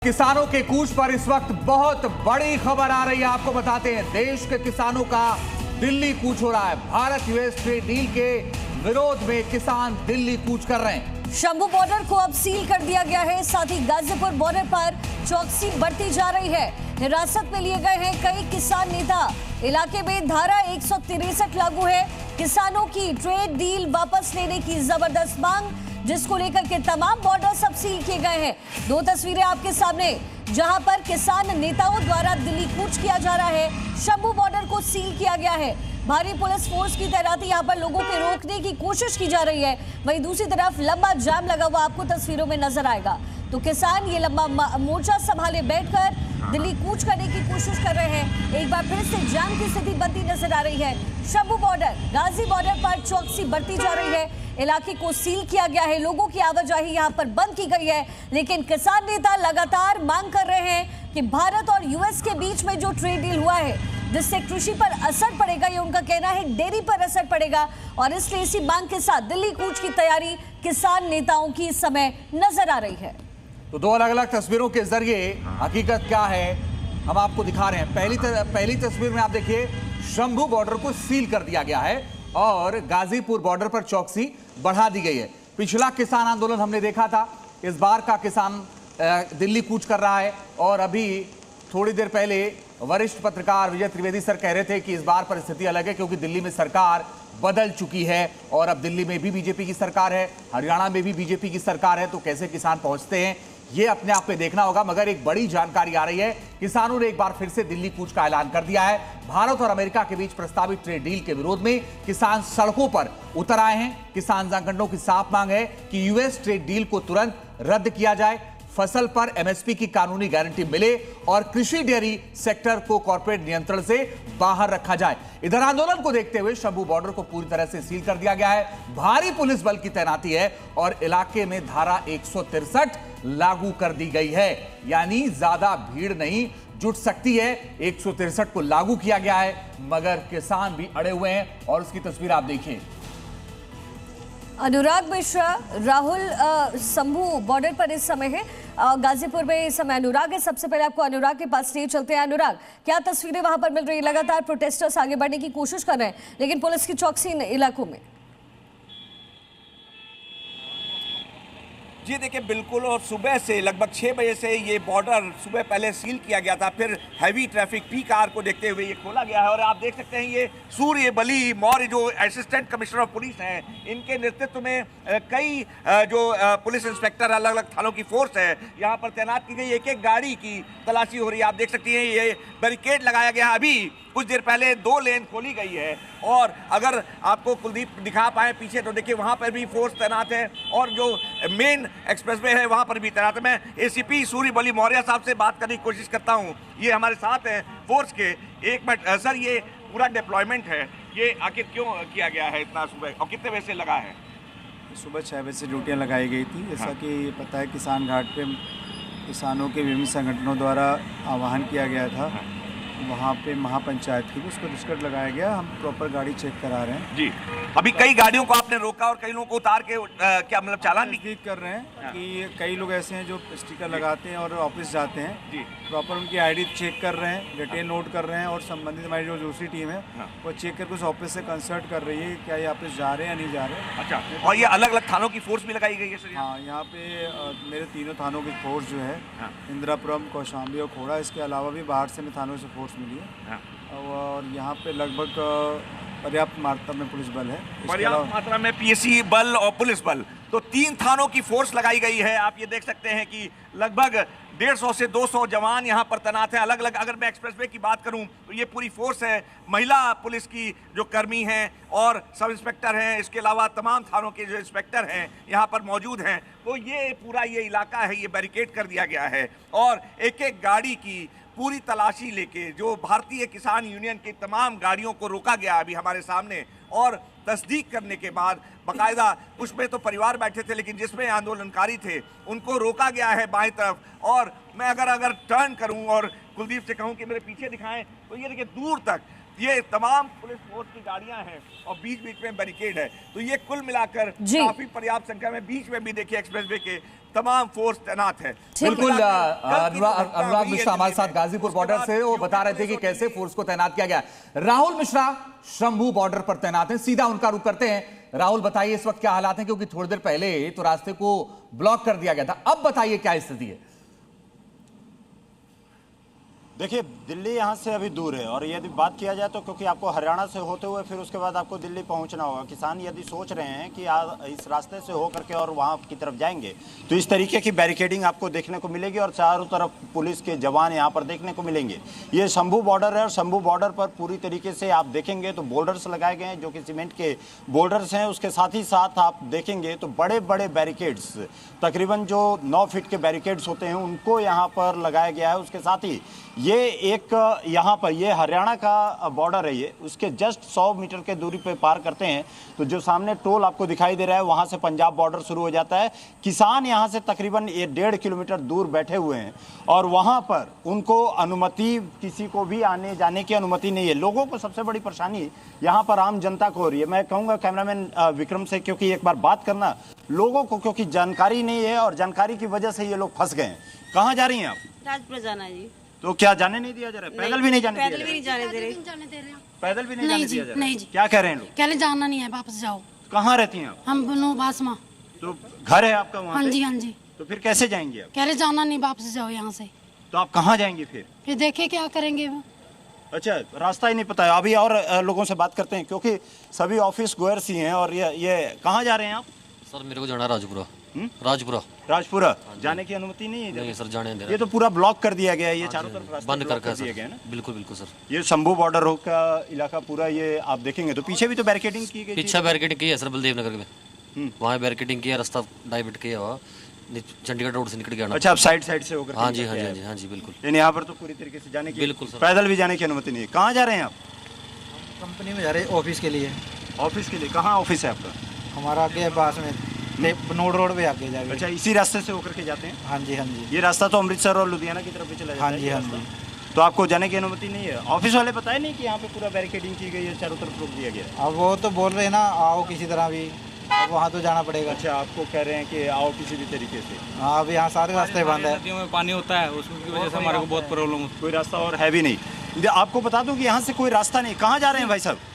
किसानों के कूच पर इस वक्त बहुत बड़ी खबर आ रही है। आपको बताते हैं, देश के किसानों का दिल्ली कूच हो रहा है। भारत यूएस ट्रेड डील के विरोध में किसान दिल्ली कूच कर रहे हैं। शंभू बॉर्डर को अब सील कर दिया गया है। साथ ही गाजीपुर बॉर्डर पर चौकसी बढ़ती जा रही है। हिरासत में लिए गए हैं कई किसान नेता। इलाके में धारा 163 लागू है। किसानों की ट्रेड डील वापस लेने की जबरदस्त मांग, जिसको लेकर के तमाम बॉर्डर अब सील किए गए हैं। दो तस्वीरें आपके सामने, जहां पर किसान नेताओं द्वारा दिल्ली कूच किया जा रहा है। शंभू बॉर्डर को सील किया गया है। भारी पुलिस फोर्स की तैनाती यहां पर लोगों के रोकने की कोशिश की जा रही है। वहीं दूसरी तरफ लंबा जाम लगा हुआ आपको तस्वीरों में नजर आएगा। तो किसान ये लंबा मोर्चा संभाले बैठकर दिल्ली कूच करने की कोशिश कर रहे हैं। एक बार फिर से जाम की स्थिति बनती नजर आ रही है। शंभू बॉर्डर, गाजी बॉर्डर पर चौकसी बढ़ती जा रही है। इलाके को सील किया गया है। लोगों की आवाजाही यहां पर बंद की गई है। लेकिन किसान नेता लगातार मांग कर रहे हैं कि भारत और यूएस के बीच में जो ट्रेड डील हुआ है, जिससे कृषि पर असर पड़ेगा, ये उनका कहना है, डेयरी पर असर पड़ेगा। और इसलिए इसी मांग के साथ दिल्ली कूच की तैयारी किसान नेताओं की इस समय नजर आ रही है। तो दो अलग अलग तस्वीरों के जरिए हकीकत क्या है हम आपको दिखा रहे हैं। पहली तस्वीर में आप देखिए, शंभू बॉर्डर को सील कर दिया गया है और गाजीपुर बॉर्डर पर चौकसी बढ़ा दी गई है। पिछला किसान आंदोलन हमने देखा था, इस बार का किसान दिल्ली कूच कर रहा है। और अभी थोड़ी देर पहले वरिष्ठ पत्रकार विजय त्रिवेदी सर कह रहे थे कि इस बार परिस्थिति अलग है, क्योंकि दिल्ली में सरकार बदल चुकी है और अब दिल्ली में भी बीजेपी की सरकार है, हरियाणा में भी बीजेपी की सरकार है। तो कैसे किसान पहुंचते हैं, ये अपने आप में देखना होगा। मगर एक बड़ी जानकारी आ रही है, किसानों ने एक बार फिर से दिल्ली कूच का ऐलान कर दिया है। भारत और अमेरिका के बीच प्रस्तावित ट्रेड डील के विरोध में किसान सड़कों पर उतर आए हैं। किसान संगठनों की साफ मांग है कि यूएस ट्रेड डील को तुरंत रद्द किया जाए, फसल पर एमएसपी की कानूनी गारंटी मिले और कृषि डेयरी सेक्टर को कॉर्पोरेट नियंत्रण से बाहर रखा जाए। इधर आंदोलन को देखते हुए शंभू बॉर्डर को पूरी तरह से सील कर दिया गया है। भारी पुलिस बल की तैनाती है और इलाके में धारा 163 लागू कर दी गई है। यानी ज्यादा भीड़ नहीं जुट सकती है। 163 को लागू किया गया है, मगर किसान भी अड़े हुए हैं और उसकी तस्वीर आप देखिए। अनुराग मिश्रा, राहुल शंभू बॉर्डर पर इस समय है, गाजीपुर में इस समय अनुराग है। सबसे पहले आपको अनुराग के पास ले चलते हैं। अनुराग, क्या तस्वीरें वहां पर मिल रही है? लगातार प्रोटेस्टर्स आगे बढ़ने की कोशिश कर रहे हैं, लेकिन पुलिस की चौकसी इन इलाकों में। जी देखिए, बिल्कुल। और सुबह से लगभग 6 बजे से ये बॉर्डर सुबह पहले सील किया गया था, फिर हैवी ट्रैफिक पीक आवर को देखते हुए ये खोला गया है। और आप देख सकते हैं, ये सूर्य बली मौर्य जो असिस्टेंट कमिश्नर ऑफ पुलिस हैं, इनके नेतृत्व में कई जो पुलिस इंस्पेक्टर, अलग अलग थानों की फोर्स है, यहाँ पर तैनात की गई। एक एक गाड़ी की तलाशी हो रही है। आप देख सकती हैं, ये बैरिकेड लगाया गया है। अभी कुछ देर पहले 2 लेन खोली गई है। और अगर आपको कुलदीप दिखा पाए पीछे, तो देखिए वहाँ पर भी फोर्स तैनात है और जो मेन एक्सप्रेसवे है वहाँ पर भी तैनात है। मैं एसीपी सूर्य बली मौर्य साहब से बात करने की कोशिश करता हूँ। ये हमारे साथ हैं फोर्स के। एक मिनट सर, ये पूरा डिप्लॉयमेंट है, ये आखिर क्यों किया गया है इतना सुबह, और कितने बजे से लगा है? सुबह 6 बजे से ड्यूटियाँ लगाई गई थी। जैसा कि पता है, किसान घाट पे किसानों के विभिन्न संगठनों द्वारा आह्वान किया गया था। वहाँ पे महापंचायत की भी उसको डिस्कट लगाया गया। हम प्रॉपर गाड़ी चेक करा रहे हैं जी। अभी कई गाड़ियों को आपने रोका और कई लोगों को उतार के क्या मतलब चालान भी कर रहे हैं कि कई लोग ऐसे हैं जो स्टिकर लगाते हैं और ऑफिस जाते हैं जी। प्रॉपर उनकी आईडी चेक कर रहे हैं, डिटेल नोट कर रहे हैं। और संबंधित हमारी जो दूसरी टीम है वो चेक करके उस ऑफिस से कंसल्ट कर रही है क्या ये ऑफिस जा रहे हैं या नहीं जा रहे हैं। अच्छा, और ये अलग अलग थानों की फोर्स भी लगाई गई है सर? हाँ, यहाँ पे मेरे तीनों थानों की फोर्स जो है, इंदिरापुरम, कौशाम्बी और खोड़ा, इसके अलावा भी बाहर से हमें थानों से फोर्स मिली है। और यहाँ पे लगभग पर्याप्त मात्रा में पुलिस बल है। पर्याप्त मात्रा में पीएसी बल और पुलिस बल, तो 3 थानों की फोर्स लगाई गई है। आप ये देख सकते हैं कि लगभग 150 से 200 जवान यहाँ पर तैनात हैं। अलग अलग, अगर मैं एक्सप्रेसवे की बात करूँ तो ये पूरी फोर्स है। महिला पुलिस की जो कर्मी हैं और सब इंस्पेक्टर हैं, इसके अलावा तमाम थानों के जो इंस्पेक्टर हैं यहाँ पर मौजूद हैं। तो ये पूरा ये इलाका है, ये बैरिकेड कर दिया गया है। और एक एक गाड़ी की पूरी तलाशी लेके जो भारतीय किसान यूनियन की तमाम गाड़ियों को रोका गया अभी हमारे सामने। और तस्दीक करने के बाद बाकायदा, उसमें तो परिवार बैठे थे, लेकिन जिसमें आंदोलनकारी थे उनको रोका गया है बाएं तरफ। और मैं अगर टर्न करूं और कुलदीप से कहूं कि मेरे पीछे दिखाएं, तो ये देखिए दूर तक ये तमाम पुलिस फोर्स की गाड़ियां हैं और बीच बीच में बैरिकेड है। तो ये कुल मिलाकर काफी पर्याप्त संख्या में, बीच में भी देखिए एक्सप्रेसवे के तमाम फोर्स तैनात है। बिल्कुल कल अनुराग मिश्रा हमारे साथ गाजीपुर बॉर्डर से वो बता रहे थे कि कैसे फोर्स को तैनात किया गया। राहुल मिश्रा शंभू बॉर्डर पर तैनात हैं, सीधा उनका रुख करते हैं। राहुल बताइए इस वक्त क्या हालात हैं, क्योंकि थोड़ी देर पहले तो रास्ते को ब्लॉक कर दिया गया था, अब बताइए क्या स्थिति है। देखिए, दिल्ली यहाँ से अभी दूर है और यदि बात किया जाए तो क्योंकि आपको हरियाणा से होते हुए फिर उसके बाद आपको दिल्ली पहुँचना होगा। किसान यदि सोच रहे हैं कि इस रास्ते से हो करके और वहाँ की तरफ जाएंगे तो इस तरीके की बैरिकेडिंग आपको देखने को मिलेगी और चारों तरफ पुलिस के जवान यहाँ पर देखने को मिलेंगे। ये शंभू बॉर्डर है और शंभू बॉर्डर पर पूरी तरीके से आप देखेंगे तो बोल्डर्स लगाए गए हैं जो कि सीमेंट के बोल्डर्स हैं। उसके साथ ही साथ आप देखेंगे तो बड़े बड़े बैरिकेड्स, तकरीबन जो 9 फीट के बैरिकेड्स होते हैं उनको यहाँ पर लगाया गया है। उसके साथ ही ये एक यहाँ पर ये हरियाणा का बॉर्डर है, ये उसके जस्ट 100 मीटर के दूरी पे पार करते हैं तो जो सामने टोल आपको दिखाई दे रहा है वहाँ से पंजाब बॉर्डर शुरू हो जाता है। किसान यहाँ से तकरीबन 1.5 किलोमीटर दूर बैठे हुए हैं और वहाँ पर उनको अनुमति, किसी को भी आने जाने की अनुमति नहीं है। लोगों को सबसे बड़ी परेशानी यहाँ पर आम जनता को हो रही है। मैं कहूँगा कैमरामैन विक्रम से, क्योंकि एक बार बात करना लोगों को, क्योंकि जानकारी नहीं है और जानकारी की वजह से ये लोग फंस गए हैं। कहाँ जा रही हैं आप? राजपुर जाना है जी। तो क्या जाने नहीं दिया जा रहा है? पैदल भी नहीं जाने पैदल भी नहीं जाने दे रहे। पैदल भी नहीं जाने दिया जा रहा है? नहीं जी। क्या कह रहे हैं लोग? कह रहे जाना नहीं है, वापस जाओ। कहाँ रहती हैं आप? हम बनो बासमा। तो घर है आपका वहाँ हाँ पे? जी हाँ जी। तो फिर कैसे जाएंगे आप? कह रहे जाना नहीं, वापस जाओ यहाँ से। तो आप कहाँ जाएंगे फिर देखे क्या करेंगे वो। अच्छा, रास्ता ही नहीं पता है। अभी और लोगों से बात करते हैं क्योंकि सभी ऑफिस गोयर्स ही हैं। और ये कहाँ जा रहे हैं आप? सर मेरे को जाना है राजपुरा। राजपुरा राजपुरा जाने की अनुमति नहीं है? नहीं सर, जाने दे ये तो पूरा ब्लॉक कर दिया गया है, ये चारों तरफ रास्ते बंद ब्लॉक कर दिया गया है ना। बिल्कुल बिल्कुल सर। ये शंभू बॉर्डर हो का इलाका पूरा, ये आप देखेंगे तो पीछे भी तो बैरिकेडिंग की गई। पीछे बैरिकेडिंग की है सर, बलदेव नगर में वहाँ बैरिकेडिंग किया, रास्ता डाइवर्ट किया हुआ, चंडीगढ़ रोड से निकल गया। अच्छा, आप साइड से होकर? हाँ जी हाँ जी हाँ जी हाँ जी बिल्कुल। यानी यहाँ पर तो पूरी तरीके से जाने की, बिल्कुल सर, पैदल भी जाने की अनुमति नहीं है। कहाँ जा रहे हैं आप? कंपनी में जा रहे हैं, ऑफिस के लिए। ऑफिस के लिए? कहाँ ऑफिस है आपका? हमारा आगे है पास में, बनोड़ रोड पे आगे जाके। अच्छा, इसी रास्ते से होकर के जाते हैं? हाँ जी हाँ जी। ये रास्ता तो अमृतसर और लुधियाना की तरफ भी चला जाता है। हाँ जी हाँ जी। तो आपको जाने की अनुमति नहीं है? ऑफिस वाले बताए नहीं कि यहाँ पे पूरा बैरिकेडिंग की गई है, चारों तरफ रोक दिया गया है? अब वो तो बोल रहे हैं ना, आओ किसी तरह भी, अब वहाँ तो जाना पड़ेगा। अच्छा, आपको कह रहे हैं कि आओ किसी भी तरीके से? हाँ, अब यहाँ सारे रास्ते बंद है। नदियों में पानी होता है, उसकी वजह से हमारे को बहुत प्रॉब्लम होती है। कोई रास्ता और है भी नहीं। आपको बता दूं कि यहाँ से कोई रास्ता नहीं। कहाँ जा रहे हैं भाई साहब?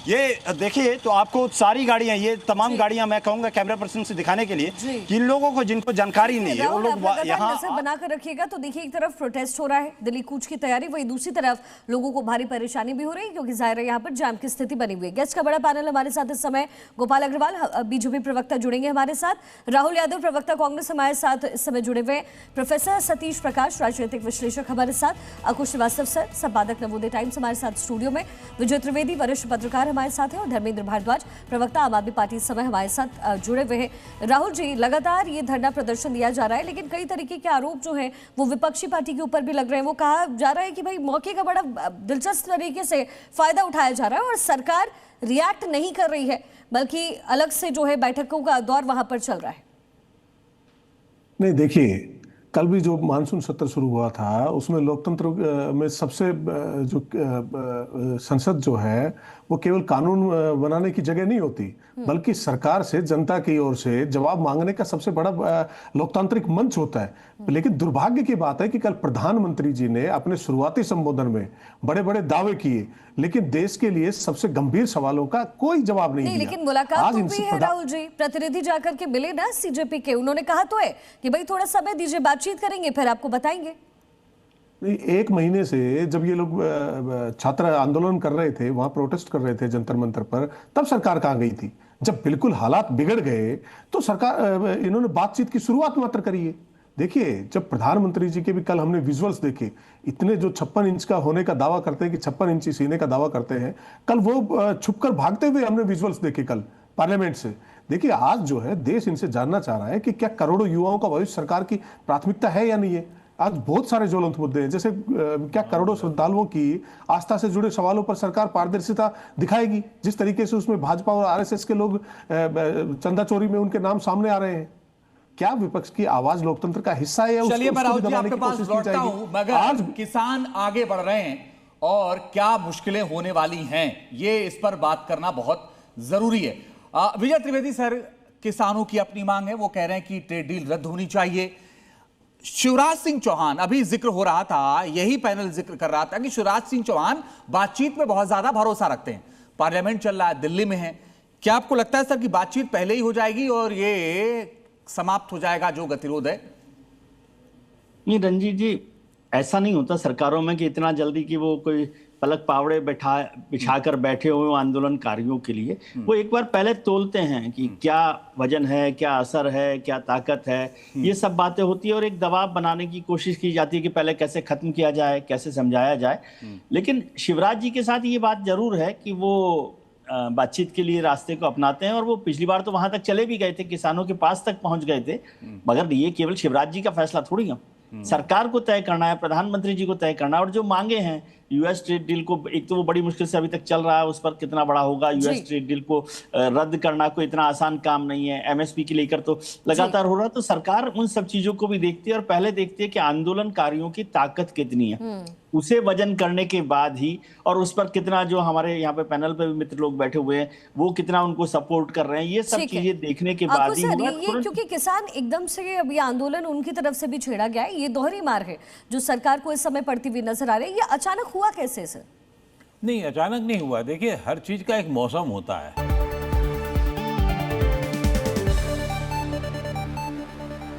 ये देखिए, तो आपको सारी गाड़ियां, ये तमाम गाड़ियां मैं कहूंगा कैमरा पर्सन से दिखाने के लिए कि लोगों को जिनको जानकारी नहीं है वो लोग यहाँ बनाकर रखिएगा। तो देखिए, एक तरफ प्रोटेस्ट हो रहा है, दिल्ली कूच की तैयारी, वही दूसरी तरफ लोगों को भारी परेशानी भी हो रही है क्योंकि जाहिर है यहाँ पर जाम की स्थिति बनी हुई है। गेस्ट का बड़ा पैनल हमारे साथ इस समय गोपाल अग्रवाल बीजेपी प्रवक्ता जुड़ेंगे हमारे साथ, राहुल यादव प्रवक्ता कांग्रेस हमारे साथ इस समय जुड़े हुए, प्रोफेसर सतीश प्रकाश राजनीतिक विश्लेषक हमारे साथ, अकुश श्रीवास्तव सर संपादक नवोदय टाइम्स हमारे साथ स्टूडियो में, विजय त्रिवेदी वरिष्ठ पत्रकार हमारे साथ हैं और धर्मेंद्र भारद्वाज प्रवक्ता आम आदमी पार्टी इस समय हमारे साथ जुड़े हुए हैं। राहुल जी, लगातार ये धरना प्रदर्शन दिया जा रहा है लेकिन कई तरीके के आरोप जो हैं वो विपक्षी पार्टी के ऊपर भी लग रहे हैं। वो कहा जा रहा है कि भाई मौके का बड़ा दिलचस्प तरीके से फायदा उठाया जा रहा है और सरकार रिएक्ट नहीं कर रही है, बल्कि अलग से जो है बैठकों का दौर वहां पर चल रहा है। नहीं, देखिए, कल भी जो मानसून सत्र शुरू हुआ था उसमें लोकतंत्र में सबसे जो संसद जो है वो केवल कानून बनाने की जगह नहीं होती, बल्कि सरकार से, जनता की ओर से जवाब मांगने का सबसे बड़ा लोकतांत्रिक मंच होता है। लेकिन दुर्भाग्य की बात है कि कल प्रधानमंत्री जी ने अपने शुरुआती संबोधन में बड़े बड़े दावे किए लेकिन देश के लिए सबसे गंभीर सवालों का कोई जवाब नहीं दिया। लेकिन मुलाकात तो भी है राहुल जी, प्रतिनिधि जाकर के मिले ना सीजेपी के, उन्होंने कहा तो है कि भाई थोड़ा समय दीजिए, बातचीत करेंगे फिर आपको बताएंगे। नहीं, 1 महीने से जब ये लोग छात्र आंदोलन कर रहे थे, वहां प्रोटेस्ट कर रहे थे जंतर मंतर पर, तब सरकार कहां गई थी? जब बिल्कुल हालात बिगड़ गए तो सरकार, इन्होंने बातचीत की शुरुआत मात्र करी है। देखिए, जब प्रधानमंत्री जी के भी कल हमने विजुअल्स देखे, इतने जो 56 इंच का होने का दावा करते हैं कि 56 इंची सीने का दावा करते हैं, कल वो छुपकर भागते हुए हमने विजुअल्स देखे कल पार्लियामेंट से। देखिए, आज जो है देश इनसे जानना चाह रहा है कि क्या करोड़ों युवाओं का भविष्य सरकार की प्राथमिकता है या नहीं है। आज बहुत सारे ज्वलंत मुद्दे हैं, जैसे क्या करोड़ों श्रद्धालुओं की आस्था से जुड़े सवालों पर सरकार पारदर्शिता दिखाएगी? जिस तरीके से उसमें भाजपा और आरएसएस के लोग चंदा चोरी में उनके नाम सामने आ रहे हैं, क्या विपक्ष की आवाज लोकतंत्र का हिस्सा है? चलिए, मैं राहुल जी आपके पास लौटता हूं, मगर आज किसान आगे बढ़ रहे हैं और क्या मुश्किलें होने वाली हैं, ये इस पर बात करना बहुत जरूरी है। विजय त्रिवेदी सर, किसानों की अपनी मांग है, वो कह रहे हैं कि ट्रेड डील रद्द होनी चाहिए। शिवराज सिंह चौहान, अभी जिक्र हो रहा था, यही पैनल जिक्र कर रहा था कि शिवराज सिंह चौहान बातचीत में बहुत ज्यादा भरोसा रखते हैं। पार्लियामेंट चल रहा है, दिल्ली में है, क्या आपको लगता है सर कि बातचीत पहले ही हो जाएगी और ये समाप्त हो जाएगा जो गतिरोध है? नहीं रंजीत जी, ऐसा नहीं होता सरकारों में कि इतना जल्दी कि वो कोई पलक पावड़े बिछाकर बैठे हुए आंदोलनकारियों के लिए। वो एक बार पहले तोलते हैं कि क्या वजन है, क्या असर है, क्या ताकत है, ये सब बातें होती है और एक दबाव बनाने की कोशिश की जाती है कि पहले कैसे खत्म किया जाए, कैसे समझाया जाए। लेकिन शिवराज जी के साथ ये बात जरूर है कि वो बातचीत के लिए रास्ते को अपनाते हैं और वो पिछली बार तो वहां तक चले भी गए थे, किसानों के पास तक पहुंच गए थे। मगर ये केवल शिवराज जी का फैसला थोड़ी है, सरकार को तय करना है, प्रधानमंत्री जी को तय करना है। और जो मांगे हैं यूएस ट्रेड डील को, एक तो वो बड़ी मुश्किल से अभी तक चल रहा है, उस पर कितना बड़ा होगा। यूएस ट्रेड डील को रद्द करना कोई इतना आसान काम नहीं है। एमएसपी के लेकर तो लगातार हो रहा है, तो सरकार उन सब चीजों को भी देखती है और पहले देखती है कि आंदोलनकारियों की ताकत कितनी है, उसे वजन करने के बाद ही, और उस पर कितना, जो हमारे यहाँ पे पैनल पे भी मित्र लोग बैठे हुए हैं, वो कितना उनको सपोर्ट कर रहे हैं, ये सब चीजें देखने के बाद ही होगा। ये क्योंकि किसान एकदम से अभी आंदोलन उनकी तरफ से भी छेड़ा गया है, ये दोहरी मार है जो सरकार को इस समय पड़ती हुई नजर आ रही है। ये अचानक हुआ कैसे सर? नहीं, अचानक नहीं हुआ। देखिए, हर चीज का एक मौसम होता है।